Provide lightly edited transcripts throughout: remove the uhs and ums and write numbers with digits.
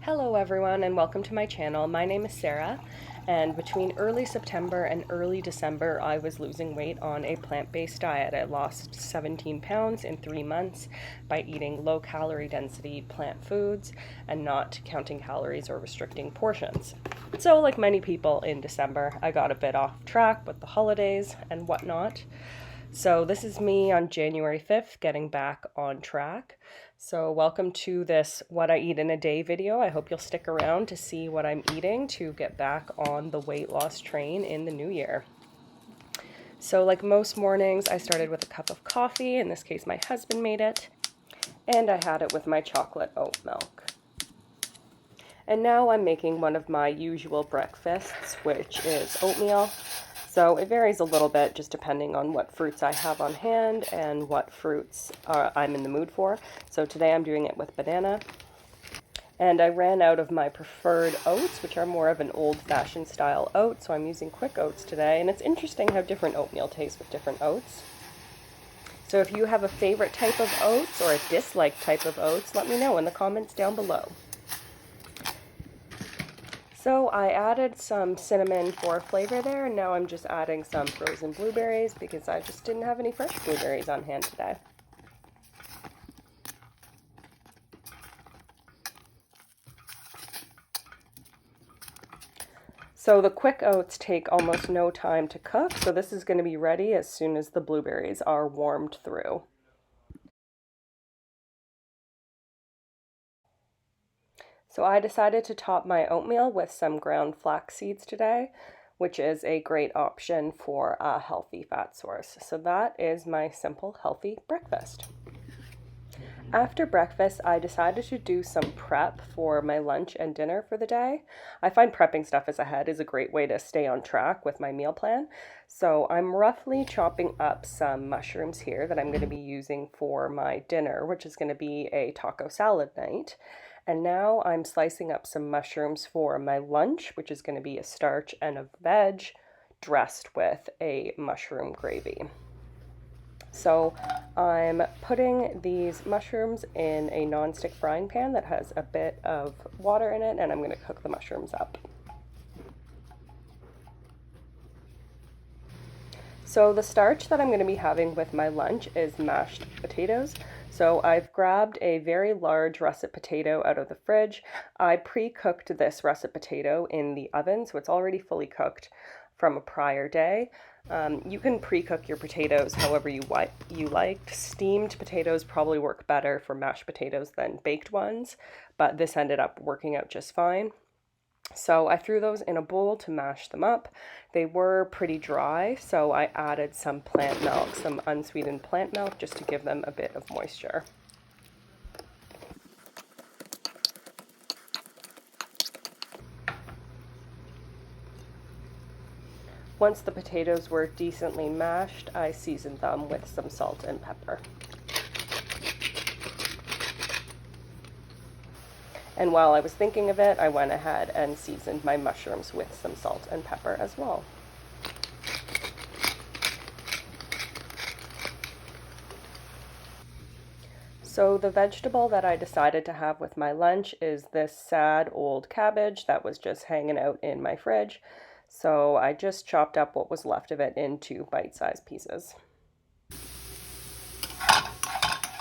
Hello everyone and welcome to my channel. My name is Sarah, and between early September and early December I was losing weight on a plant-based diet. I lost 17 pounds in 3 months by eating low calorie density plant foods and not counting calories or restricting portions. So like many people in December, I got a bit off track with the holidays and whatnot. So this is me on January 5th getting back on track. So welcome to this What I Eat in a Day video. I hope you'll stick around to see what I'm eating to get back on the weight loss train in the new year. So like most mornings, I started with a cup of coffee. In this case, my husband made it. And I had it with my chocolate oat milk. And now I'm making one of my usual breakfasts, which is oatmeal. So it varies a little bit just depending on what fruits I have on hand and what fruits I'm in the mood for. So today I'm doing it with banana. And I ran out of my preferred oats, which are more of an old-fashioned style oat, so I'm using quick oats today. And it's interesting how different oatmeal tastes with different oats. So if you have a favorite type of oats or a disliked type of oats, let me know in the comments down below. So I added some cinnamon for flavor there, and now I'm just adding some frozen blueberries because I just didn't have any fresh blueberries on hand today. So the quick oats take almost no time to cook, so this is going to be ready as soon as the blueberries are warmed through. So I decided to top my oatmeal with some ground flax seeds today, which is a great option for a healthy fat source. So that is my simple, healthy breakfast. After breakfast, I decided to do some prep for my lunch and dinner for the day. I find prepping stuff as ahead is a great way to stay on track with my meal plan. So I'm roughly chopping up some mushrooms here that I'm going to be using for my dinner, which is going to be a taco salad night. And now I'm slicing up some mushrooms for my lunch, which is going to be a starch and a veg dressed with a mushroom gravy. So I'm putting these mushrooms in a nonstick frying pan that has a bit of water in it, and I'm going to cook the mushrooms up. So the starch that I'm going to be having with my lunch is mashed potatoes. So I've grabbed a very large russet potato out of the fridge. I pre-cooked this russet potato in the oven, so it's already fully cooked from a prior day. You can pre-cook your potatoes however you like. Steamed potatoes probably work better for mashed potatoes than baked ones, but this ended up working out just fine. So I threw those in a bowl to mash them up. They were pretty dry, so I added some plant milk, some unsweetened plant milk, just to give them a bit of moisture. Once the potatoes were decently mashed, I seasoned them with some salt and pepper. And while I was thinking of it, I went ahead and seasoned my mushrooms with some salt and pepper as well. So the vegetable that I decided to have with my lunch is this sad old cabbage that was just hanging out in my fridge. So I just chopped up what was left of it into bite-sized pieces.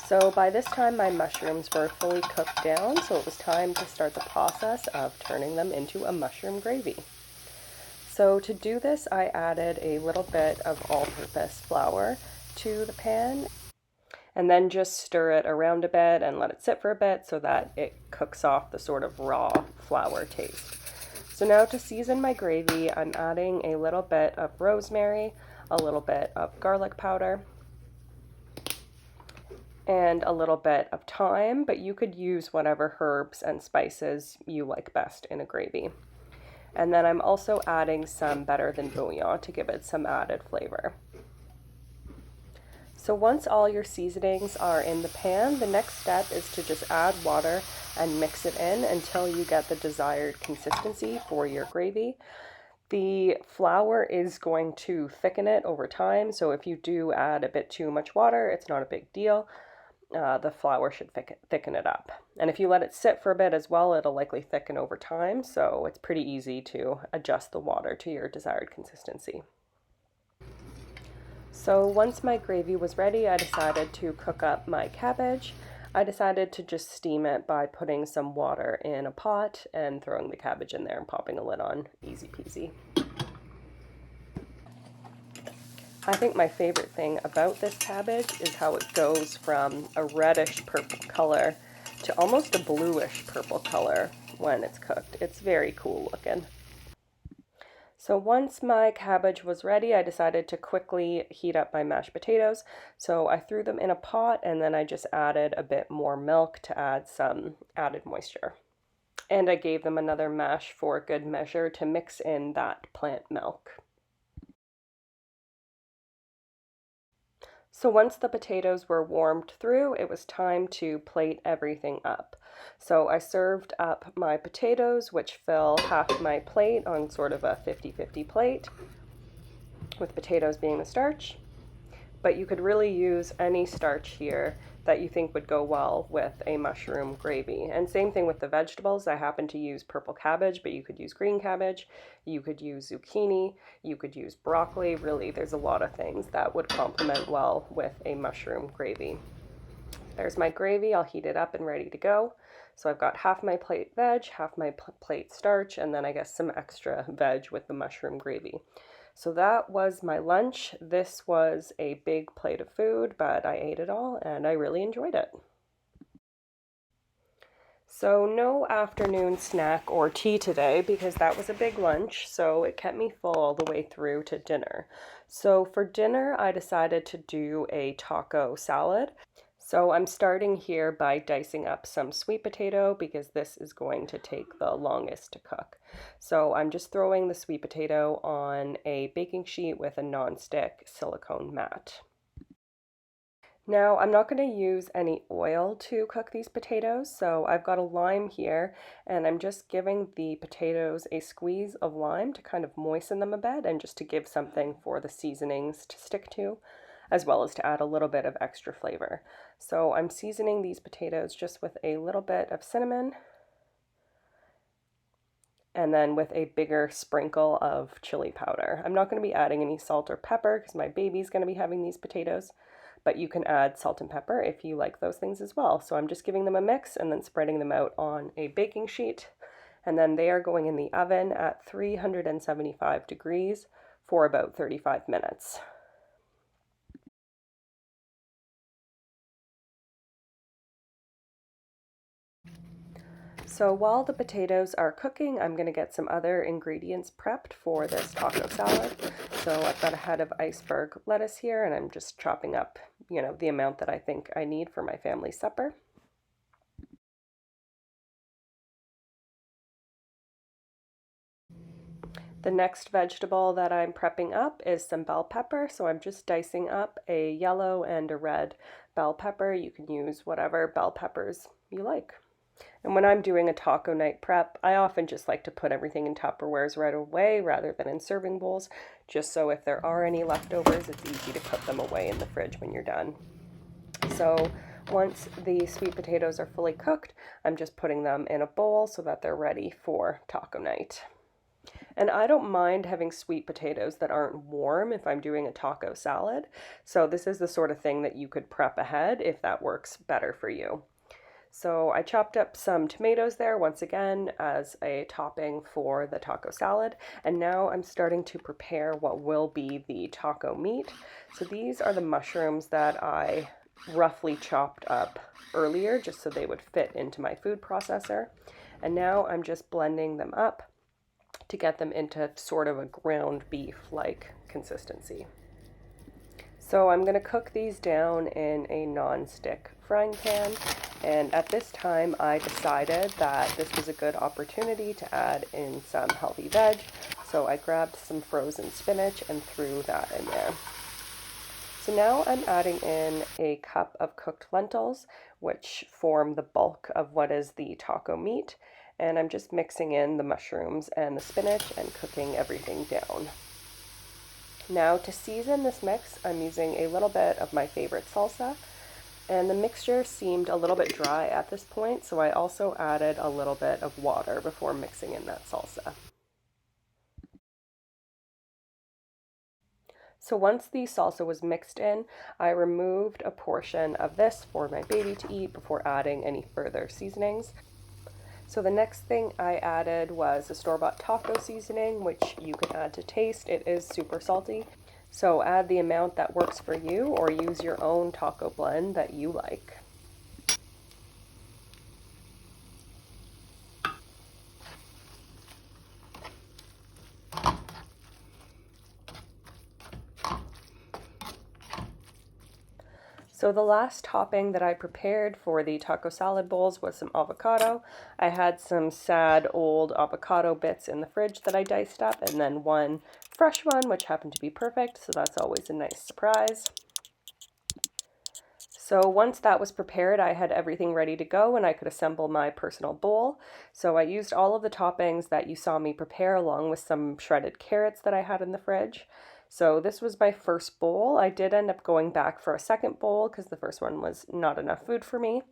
So by this time my mushrooms were fully cooked down, so it was time to start the process of turning them into a mushroom gravy. So to do this, I added a little bit of all-purpose flour to the pan and then just stir it around a bit and let it sit for a bit so that it cooks off the sort of raw flour taste. So now to season my gravy, I'm adding a little bit of rosemary, a little bit of garlic powder, and a little bit of thyme, but you could use whatever herbs and spices you like best in a gravy. And then I'm also adding some better than bouillon to give it some added flavor. So once all your seasonings are in the pan, the next step is to just add water and mix it in until you get the desired consistency for your gravy. The flour is going to thicken it over time, so if you do add a bit too much water, it's not a big deal. the flour should thicken it up. And if you let it sit for a bit as well, it'll likely thicken over time, so it's pretty easy to adjust the water to your desired consistency. So once my gravy was ready, I decided to cook up my cabbage. I decided to just steam it by putting some water in a pot and throwing the cabbage in there and popping a lid on. Easy peasy. I think my favorite thing about this cabbage is how it goes from a reddish purple color to almost a bluish purple color when it's cooked. It's very cool looking. So once my cabbage was ready, I decided to quickly heat up my mashed potatoes. So I threw them in a pot and then I just added a bit more milk to add some added moisture. And I gave them another mash for good measure to mix in that plant milk. So once the potatoes were warmed through, it was time to plate everything up. So I served up my potatoes, which fill half my plate on sort of a 50-50 plate, with potatoes being the starch. But you could really use any starch here that you think would go well with a mushroom gravy. And same thing with the vegetables. I happen to use purple cabbage, but you could use green cabbage, you could use zucchini, you could use broccoli. Really, there's a lot of things that would complement well with a mushroom gravy. There's my gravy. I'll heat it up and ready to go. So I've got half my plate veg, half my plate starch, and then I guess some extra veg with the mushroom gravy. So that was my lunch. This was a big plate of food, but I ate it all and I really enjoyed it. So no afternoon snack or tea today because that was a big lunch, so it kept me full all the way through to dinner. So for dinner, I decided to do a taco salad. So I'm starting here by dicing up some sweet potato because this is going to take the longest to cook. So I'm just throwing the sweet potato on a baking sheet with a non-stick silicone mat. Now I'm not going to use any oil to cook these potatoes, so I've got a lime here and I'm just giving the potatoes a squeeze of lime to kind of moisten them a bit and just to give something for the seasonings to stick to, as well as to add a little bit of extra flavor. So I'm seasoning these potatoes just with a little bit of cinnamon and then with a bigger sprinkle of chili powder. I'm not going to be adding any salt or pepper because my baby's going to be having these potatoes, but you can add salt and pepper if you like those things as well. So I'm just giving them a mix and then spreading them out on a baking sheet, and then they are going in the oven at 375 degrees for about 35 minutes. So while the potatoes are cooking, I'm going to get some other ingredients prepped for this taco salad. So I've got a head of iceberg lettuce here, and I'm just chopping up, the amount that I think I need for my family supper. The next vegetable that I'm prepping up is some bell pepper. So I'm just dicing up a yellow and a red bell pepper. You can use whatever bell peppers you like. And when I'm doing a taco night prep, I often just like to put everything in Tupperwares right away rather than in serving bowls, just so if there are any leftovers, it's easy to put them away in the fridge when you're done. So once the sweet potatoes are fully cooked, I'm just putting them in a bowl so that they're ready for taco night. And I don't mind having sweet potatoes that aren't warm if I'm doing a taco salad. So this is the sort of thing that you could prep ahead if that works better for you. So I chopped up some tomatoes there once again as a topping for the taco salad. And now I'm starting to prepare what will be the taco meat. So these are the mushrooms that I roughly chopped up earlier just so they would fit into my food processor. And now I'm just blending them up to get them into sort of a ground beef-like consistency. So I'm going to cook these down in a non-stick frying pan, and at this time I decided that this was a good opportunity to add in some healthy veg, so I grabbed some frozen spinach and threw that in there. So now I'm adding in a cup of cooked lentils, which form the bulk of what is the taco meat, and I'm just mixing in the mushrooms and the spinach and cooking everything down. Now to season this mix, I'm using a little bit of my favorite salsa. And the mixture seemed a little bit dry at this point, so I also added a little bit of water before mixing in that salsa. So once the salsa was mixed in, I removed a portion of this for my baby to eat before adding any further seasonings. So the next thing I added was a store-bought taco seasoning, which you can add to taste. It is super salty. So add the amount that works for you or use your own taco blend that you like. So the last topping that I prepared for the taco salad bowls was some avocado. I had some sad old avocado bits in the fridge that I diced up, and then one fresh one, which happened to be perfect, so that's always a nice surprise. So once that was prepared, I had everything ready to go and I could assemble my personal bowl. So I used all of the toppings that you saw me prepare along with some shredded carrots that I had in the fridge. So this was my first bowl. I did end up going back for a second bowl because the first one was not enough food for me.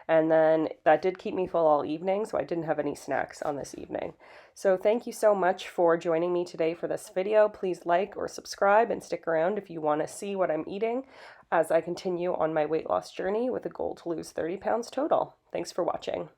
And then that did keep me full all evening, so I didn't have any snacks on this evening. So thank you so much for joining me today for this video. Please like or subscribe and stick around if you want to see what I'm eating as I continue on my weight loss journey with a goal to lose 30 pounds total. Thanks for watching.